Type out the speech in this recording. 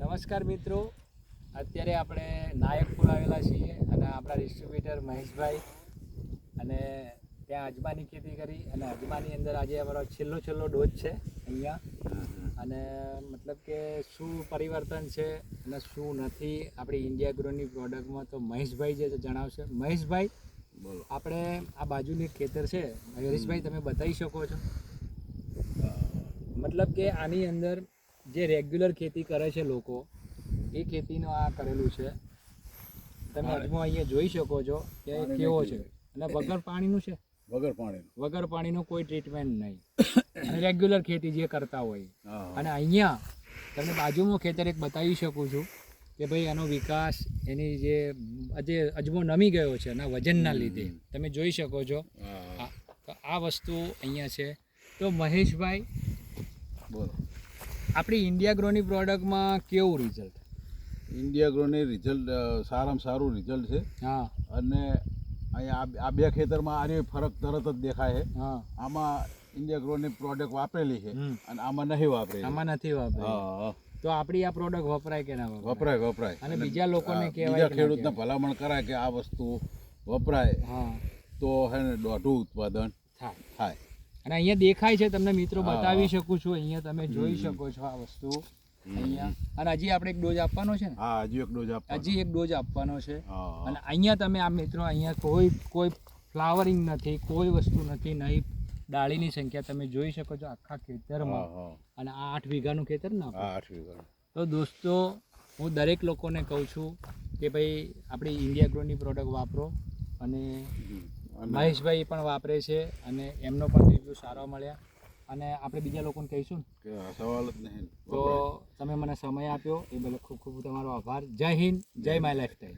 નમસ્કાર મિત્રો, અત્યારે આપણે નાયકપુર આવેલા છીએ અને આપણા ડિસ્ટ્રીબ્યુટર મહેશભાઈ અને ત્યાં અજમાની ખેતી કરી અને અજમાની અંદર આજે અમારો છેલ્લો ડોઝ છે અહીંયા. અને મતલબ કે શું પરિવર્તન છે અને શું નથી આપણી ઇન્ડિયા ગ્રોની પ્રોડક્ટમાં, તો મહેશભાઈ જે જણાવશે. મહેશભાઈ, બોલો. આપણે આ બાજુની ખેતર છે, હરીશભાઈ તમે બતાવી શકો છો? મતલબ કે આની અંદર જે રેગ્યુલર ખેતી કરે છે લોકો, એ ખેતીનું આ કરેલું છે. તમે અજમો અહીંયા જોઈ શકો છો કે કેવો છે અને વગર પાણીનું છે. વગર પાણીનું કોઈ ટ્રીટમેન્ટ નહીં અને રેગ્યુલર ખેતી જે કરતા હોય. અને અહીંયા તમને બાજુમાં ખેતર એક બતાવી શકું છું કે ભાઈ એનો વિકાસ, એની જે અજમો નમી ગયો છે એના વજનના લીધે તમે જોઈ શકો છો. તો આ વસ્તુ અહીંયા છે. તો મહેશભાઈ, બોલો. આપણી ઇન્ડિયા ગ્રોની પ્રોડક્ટમાં કેવું રિઝલ્ટ? ઇન્ડિયા ગ્રોની રિઝલ્ટ સારામાં સારું રિઝલ્ટ છે. હા. અને અહીંયા આ બે ખેતરમાં આને ફરક તરત જ દેખાય છે. હા. આમાં ઇન્ડિયા ગ્રોની પ્રોડક્ટ વાપરેલી છે અને આમાં નહીં વાપરેલી. આમાં નથી વાપરી. હા. તો આપણી આ પ્રોડક્ટ વપરાય કે ના વપરાય. અને બીજા લોકોને કહેવાય, બીજા ખેડૂતને ભલામણ કરાય કે આ વસ્તુ વપરાય. હા. તો હે ને દોઢું ઉત્પાદન થાય. અને અહીંયા દેખાય છે, તમને મિત્રો બતાવી શકું છું. અહીંયા તમે જોઈ શકો છો આ વસ્તુ અહીંયા. અને હજી આપણે એક ડોઝ આપવાનો છે ને? હા, હજી એક ડોઝ આપવાનો છે. અને અહીંયા તમે આ મિત્રો, અહીંયા કોઈ ફ્લાવરિંગ નથી, કોઈ વસ્તુ નથી, નહીં ડાળીની સંખ્યા તમે જોઈ શકો છો આખા ખેતરમાં. અને આ 8 વીઘાનું ખેતર ને. 8 વીઘા. તો દોસ્તો, હું દરેક લોકોને કહું છું કે ભાઈ આપણી ઇન્ડિયા ગ્રોની પ્રોડક્ટ વાપરો. અને મહેશભાઈ પણ વાપરે છે અને એમનો પણ રિવ્યૂ સારા મળ્યા. અને આપણે બીજા લોકોને કહીશું કે સવાલ જ નહીં. તો તમે મને સમય આપ્યો એ બદલ ખૂબ ખૂબ તમારો આભાર. જય હિન્દ, જય માય લાઈફસ્ટાઈલ.